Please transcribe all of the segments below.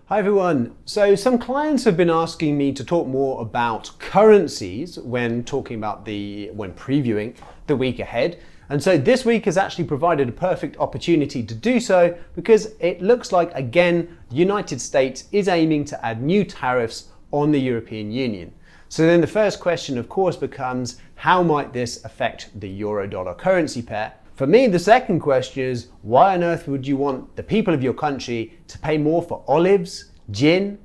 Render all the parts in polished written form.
Hi everyone. So some clients have been asking me to talk more about currencies when previewing the week ahead. And so this week has actually provided a perfect opportunity to do so because it looks like, again, the United States is aiming to add new tariffs on the European Union. So then the first question, of course, becomes how might this affect the euro-dollar currency pair? For me, the second question is, why on earth would you want the people of your country to pay more for olives, gin,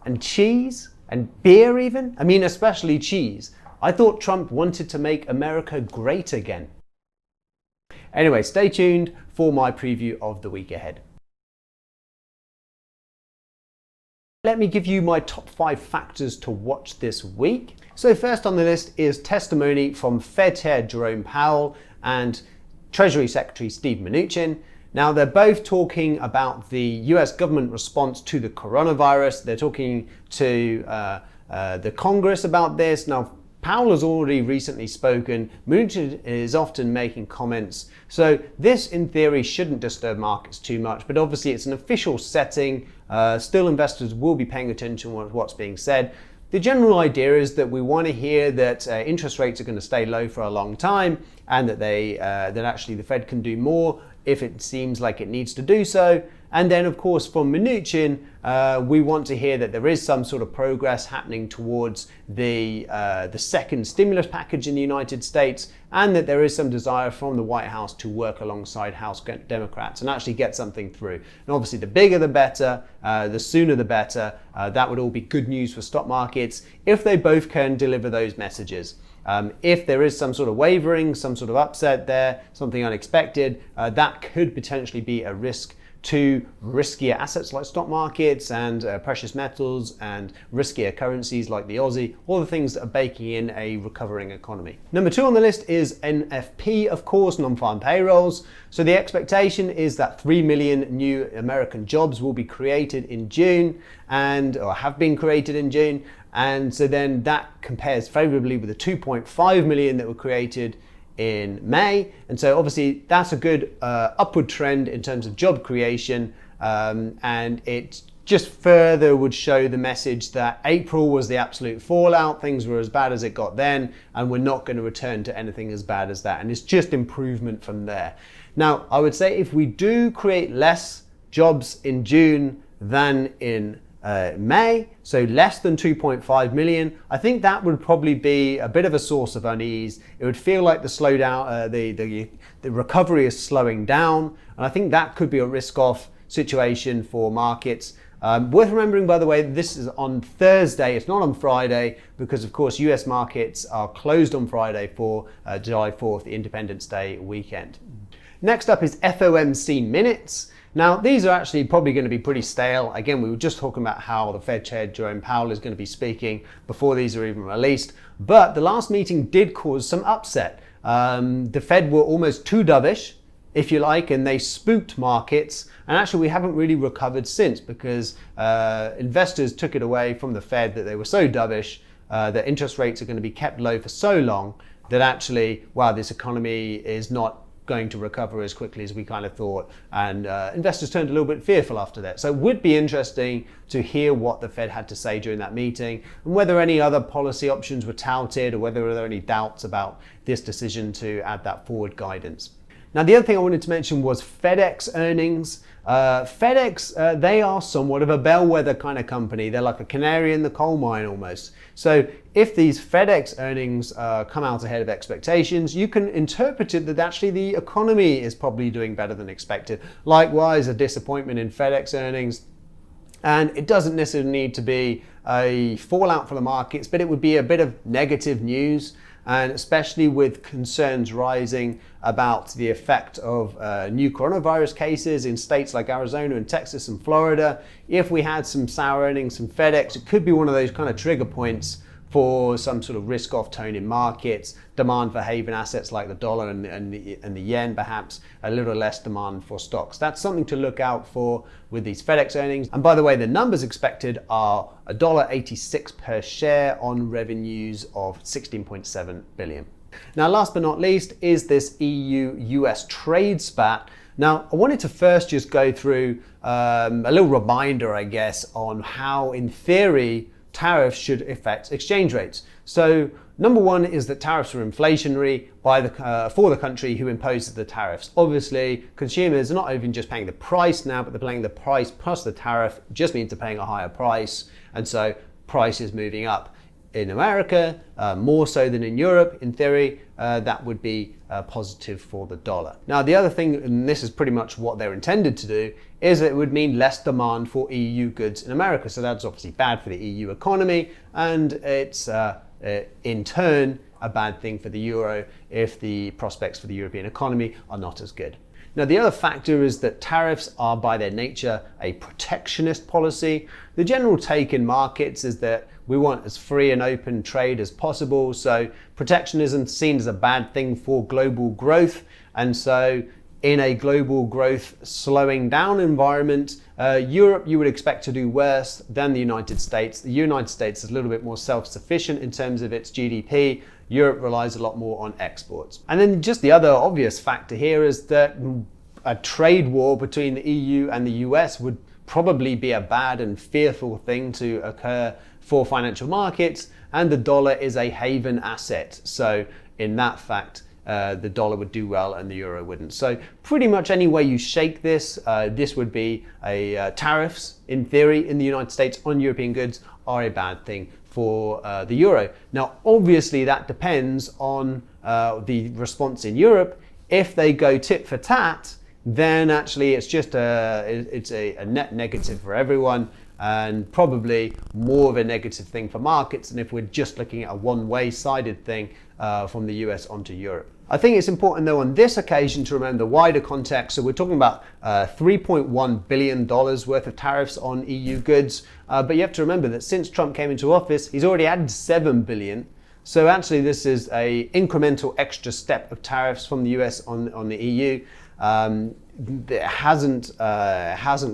and cheese, and beer even? I mean, especially cheese. I thought Trump wanted to make America great again. Anyway, stay tuned for my preview of the week ahead. Let me give you my top 5 factors to watch this week. So first on the list is testimony from Fed Chair Jerome Powell and Treasury Secretary Steve Mnuchin. Now they're both talking about the US government response to the coronavirus. They're talking to the Congress about this. Now Powell has already recently spoken. Mnuchin is often making comments. So this in theory shouldn't disturb markets too much, but obviously it's an official setting. Still investors will be paying attention to what's being said. The general idea is that we want to hear that interest rates are going to stay low for a long time and that that actually the Fed can do more if it seems like it needs to do so. And then, of course, from Mnuchin, we want to hear that there is some sort of progress happening towards the second stimulus package in the United States, and that there is some desire from the White House to work alongside House Democrats and actually get something through. And obviously, the bigger the better, the sooner the better. That would all be good news for stock markets if they both can deliver those messages. If there is some sort of wavering, some sort of upset there, something unexpected, that could potentially be a risk to riskier assets like stock markets and precious metals and riskier currencies like the Aussie, all the things that are baking in a recovering economy. Number 2 on the list is NFP, of course, non-farm payrolls. So the expectation is that 3 million new American jobs will be created in June or have been created in June. And so then that compares favorably with the 2.5 million that were created in May. And so obviously that's a good upward trend in terms of job creation, and it just further would show the message that April was the absolute fallout, things were as bad as it got then, and we're not going to return to anything as bad as that, and it's just improvement from there. Now I would say if we do create less jobs in June than in May, so less than 2.5 million, I think that would probably be a bit of a source of unease. It would feel like the slowdown, the recovery is slowing down, and I think that could be a risk-off situation for markets. Worth remembering, by the way, this is on Thursday, it's not on Friday, because of course US markets are closed on Friday for July 4th, the Independence Day weekend. Next up is FOMC Minutes. Now, these are actually probably going to be pretty stale. Again, we were just talking about how the Fed Chair Jerome Powell is going to be speaking before these are even released. But the last meeting did cause some upset. The Fed were almost too dovish, if you like, and they spooked markets. And actually, we haven't really recovered since because investors took it away from the Fed that they were so dovish that interest rates are going to be kept low for so long that actually, wow, this economy is not going to recover as quickly as we kind of thought, and investors turned a little bit fearful after that. So it would be interesting to hear what the Fed had to say during that meeting and whether any other policy options were touted or whether there were any doubts about this decision to add that forward guidance. Now, the other thing I wanted to mention was FedEx earnings. FedEx, they are somewhat of a bellwether kind of company. They're like a canary in the coal mine almost. So if these FedEx earnings come out ahead of expectations, you can interpret it that actually the economy is probably doing better than expected. Likewise, a disappointment in FedEx earnings. And it doesn't necessarily need to be a fallout for the markets, but it would be a bit of negative news. And especially with concerns rising about the effect of new coronavirus cases in states like Arizona and Texas and Florida. If we had some sour earnings from FedEx, it could be one of those kind of trigger points for some sort of risk-off tone in markets, demand for haven assets like the dollar and the yen, perhaps a little less demand for stocks. That's something to look out for with these FedEx earnings. And by the way, the numbers expected are $1.86 per share on revenues of 16.7 billion. Now, last but not least is this EU-US trade spat. Now, I wanted to first just go through a little reminder, I guess, on how, in theory, tariffs should affect exchange rates. So number one is that tariffs are inflationary for the country who imposes the tariffs. Obviously, consumers are not even just paying the price now, but they're paying the price plus the tariff. It just means they're paying a higher price. And so price is moving up. In America, more so than in Europe, in theory, that would be positive for the dollar. Now, the other thing, and this is pretty much what they're intended to do, is it would mean less demand for EU goods in America. So that's obviously bad for the EU economy, and it's in turn a bad thing for the euro if the prospects for the European economy are not as good. Now, the other factor is that tariffs are by their nature a protectionist policy. The general take in markets is that we want as free and open trade as possible. So protectionism is seen as a bad thing for global growth. And so in a global growth slowing down environment, Europe you would expect to do worse than the United States. The United States is a little bit more self-sufficient in terms of its GDP. Europe relies a lot more on exports. And then just the other obvious factor here is that a trade war between the EU and the US would probably be a bad and fearful thing to occur for financial markets, and the dollar is a haven asset. So in that fact, the dollar would do well and the euro wouldn't. So pretty much any way you shake this, this would be tariffs, in theory, in the United States on European goods are a bad thing for the euro. Now, obviously, that depends on the response in Europe. If they go tit for tat, then actually it's just a net negative for everyone, and probably more of a negative thing for markets than if we're just looking at a one-way-sided thing from the US onto Europe. I think it's important, though, on this occasion to remember the wider context. So we're talking about $3.1 billion worth of tariffs on EU goods. But you have to remember that since Trump came into office, he's already added $7 billion. So actually, this is an incremental extra step of tariffs from the US on the EU. It hasn't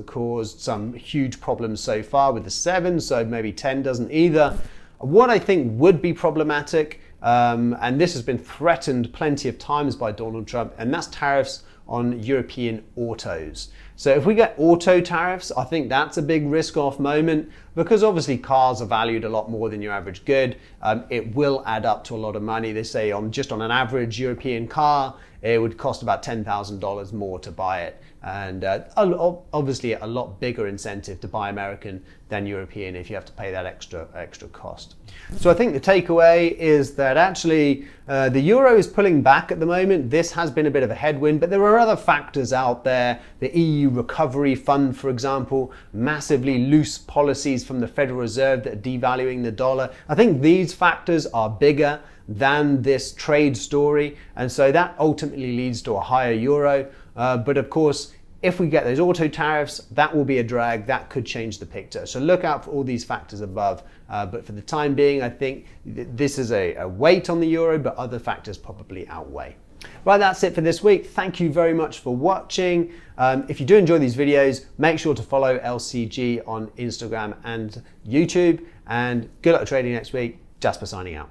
caused some huge problems so far with the 7, so maybe 10 doesn't either. What I think would be problematic, and this has been threatened plenty of times by Donald Trump, and that's tariffs on European autos. So if we get auto tariffs, I think that's a big risk-off moment, because obviously cars are valued a lot more than your average good. It will add up to a lot of money. They say just on an average European car, it would cost about $10,000 more to buy it. And obviously a lot bigger incentive to buy American than European if you have to pay that extra cost. So I think the takeaway is that actually the euro is pulling back at the moment. This has been a bit of a headwind, but there are other factors out there. The EU Recovery Fund, for example, massively loose policies from the Federal Reserve that are devaluing the dollar. I think these factors are bigger than this trade story, and so that ultimately leads to a higher euro. But of course, if we get those auto tariffs, that will be a drag. That could change the picture. So look out for all these factors above. But for the time being, I think this is a weight on the euro, but other factors probably outweigh. Right, that's it for this week. Thank you very much for watching. If you do enjoy these videos, make sure to follow LCG on Instagram and YouTube. And good luck trading next week. Jasper signing out.